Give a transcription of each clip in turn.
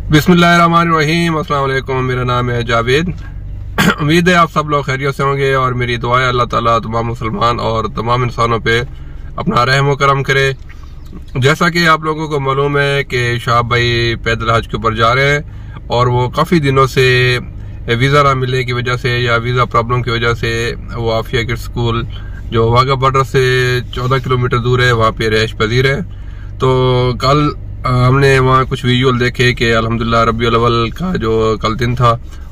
बिस्मिल्लाहिर्रहमानिर्रहीम, अस्सलाम वालेकुम। मेरा नाम है जावेद। उम्मीद है आप सब लोग खैरियत से होंगे और मेरी दुआ है अल्लाह ताला तमाम मुसलमान और तमाम इंसानों पे अपना रहम करम करे। जैसा कि आप लोगों को मालूम है कि शाह भाई पैदल हज के ऊपर जा रहे हैं और वो काफ़ी दिनों से वीज़ा ना मिलने की वजह से या वीज़ा प्रॉब्लम की वजह से वो आफिया किड्स स्कूल जो वाघा बॉर्डर से 14 किलोमीटर दूर है वहाँ पे रिहाइश पजीर है। तो कल हमने वहाँ कुछ विजुअल देखे कि अल्हम्दुलिल्लाह रबीउल अव्वल का जो कल दिन था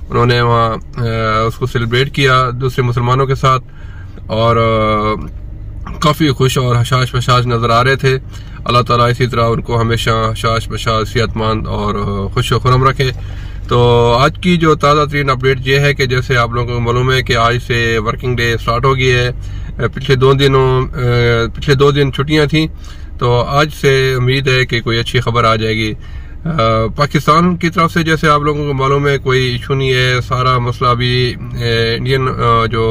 उन्होंने वहाँ उसको सेलिब्रेट किया दूसरे मुसलमानों के साथ और काफ़ी खुश और हशाश बशाश नज़र आ रहे थे। अल्लाह ताला इसी तरह उनको हमेशा हशाश बशाश सेहतमंद और खुश खुरम रखे। तो आज की जो ताज़ा तरीन अपडेट ये है कि जैसे आप लोगों को मालूम है कि आज से वर्किंग डे स्टार्ट हो गई है। पिछले दो दिन छुट्टियां थी, तो आज से उम्मीद है कि कोई अच्छी खबर आ जाएगी। पाकिस्तान की तरफ से जैसे आप लोगों को मालूम है कोई इशू नहीं है, सारा मसला अभी इंडियन जो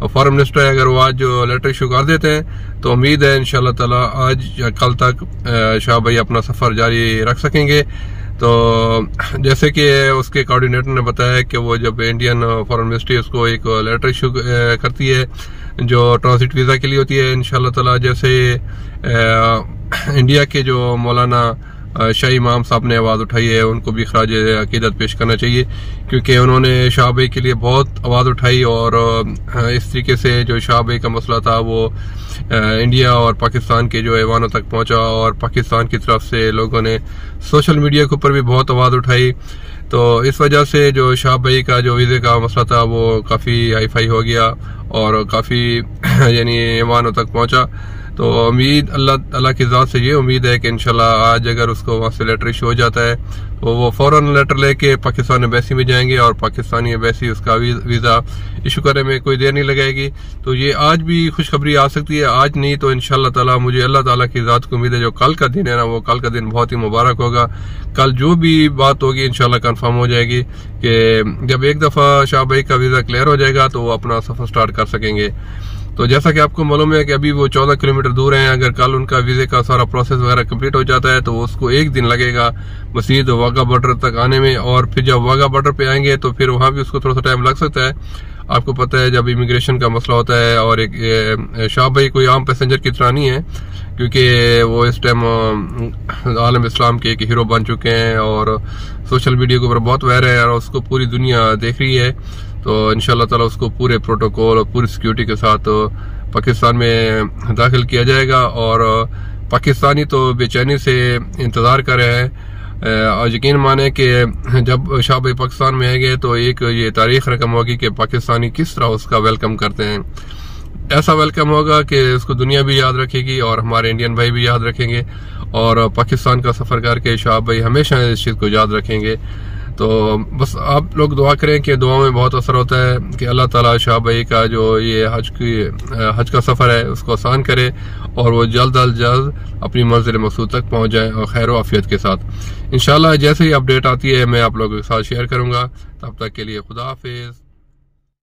फॉरेन मिनिस्टर है अगर वो आज जो लेटर इशू कर देते हैं तो उम्मीद है इंशाल्लाह ताला आज या कल तक शाह भाई अपना सफ़र जारी रख सकेंगे। तो जैसे कि उसके कोऑर्डिनेटर ने बताया कि वो जब इंडियन फॉरेन मिनिस्ट्री उसको एक लेटर इशू करती है जो ट्रांजिट वीज़ा के लिए होती है, इंशाल्लाह ताला जैसे इंडिया के जो मौलाना शाही इमाम साहब ने आवाज़ उठाई है उनको भी खराज अकीदत पेश करना चाहिए, क्योंकि उन्होंने शाह भाई के लिए बहुत आवाज़ उठाई और इस तरीके से जो शाह भाई का मसला था वो इंडिया और पाकिस्तान के जो ऐवानों तक पहुंचा और पाकिस्तान की तरफ से लोगों ने सोशल मीडिया के ऊपर भी बहुत आवाज़ उठाई। तो इस वजह से जो शाह भाई का जो वीज़े का मसला था वो काफ़ी हाई फाई हो गया और काफ़ी यानी ऐवानों तक पहुंचा। तो उम्मीद अल्लाह की ज़ात से ये उम्मीद है कि इंशाल्लाह आज अगर उसको वहाँ से लेटर इशू हो जाता है तो वो फ़ौरन लेटर लेके पाकिस्तान एम्बेसी में जाएंगे और पाकिस्तानी एम्बेसी उसका वीज़ा इशू करने में कोई देर नहीं लगेगी। तो ये आज भी खुशखबरी आ सकती है, आज नहीं तो इंशाल्लाह ताला मुझे अल्लाह ताला की ज़ात को उम्मीद है जो कल का दिन है ना वो कल का दिन बहुत ही मुबारक होगा। कल जो भी बात होगी इंशाल्लाह कंफर्म हो जाएगी कि जब एक दफ़ा शाह भाई का वीज़ा क्लियर हो जाएगा तो वो अपना सफ़र स्टार्ट कर सकेंगे। तो जैसा कि आपको मालूम है कि अभी वो 14 किलोमीटर दूर हैं, अगर कल उनका वीज़े का सारा प्रोसेस वगैरह कंप्लीट हो जाता है तो उसको एक दिन लगेगा मसीद वाघा बॉर्डर तक आने में, और फिर जब वाघा बॉर्डर पे आएंगे तो फिर वहाँ भी उसको थोड़ा सा टाइम लग सकता है। आपको पता है जब इमिग्रेशन का मसला होता है, और एक शाह भाई कोई आम पैसेंजर की तरह नहीं है क्योंकि वो इस टाइम आलम इस्लाम के एक हीरो बन चुके हैं और सोशल मीडिया के ऊपर बहुत वायरल है और उसको पूरी दुनिया देख रही है। तो इंशाल्लाह ताला उसको पूरे प्रोटोकॉल और पूरी सिक्योरिटी के साथ पाकिस्तान में दाखिल किया जाएगा और पाकिस्तानी तो बेचैनी से इंतज़ार कर रहे हैं। और यकीन माने कि जब शाह भाई पाकिस्तान में आएंगे तो एक ये तारीख रकम होगी कि पाकिस्तानी किस तरह उसका वेलकम करते हैं। ऐसा वेलकम होगा कि उसको दुनिया भी याद रखेगी और हमारे इंडियन भाई भी याद रखेंगे और पाकिस्तान का सफ़र करके शाह भाई हमेशा इस चीज़ को याद रखेंगे। तो बस आप लोग दुआ करें कि दुआ में बहुत असर होता है कि अल्लाह ताला शाह भाई का जो ये हज का सफ़र है उसको आसान करे और वो जल्द अज जल्द अपनी मंजिल मकसूद तक पहुंच जाए और खैर आफियत के साथ। इंशाल्लाह जैसे ही अपडेट आती है मैं आप लोगों के साथ शेयर करूंगा। तब तक के लिए खुदा हाफिज़।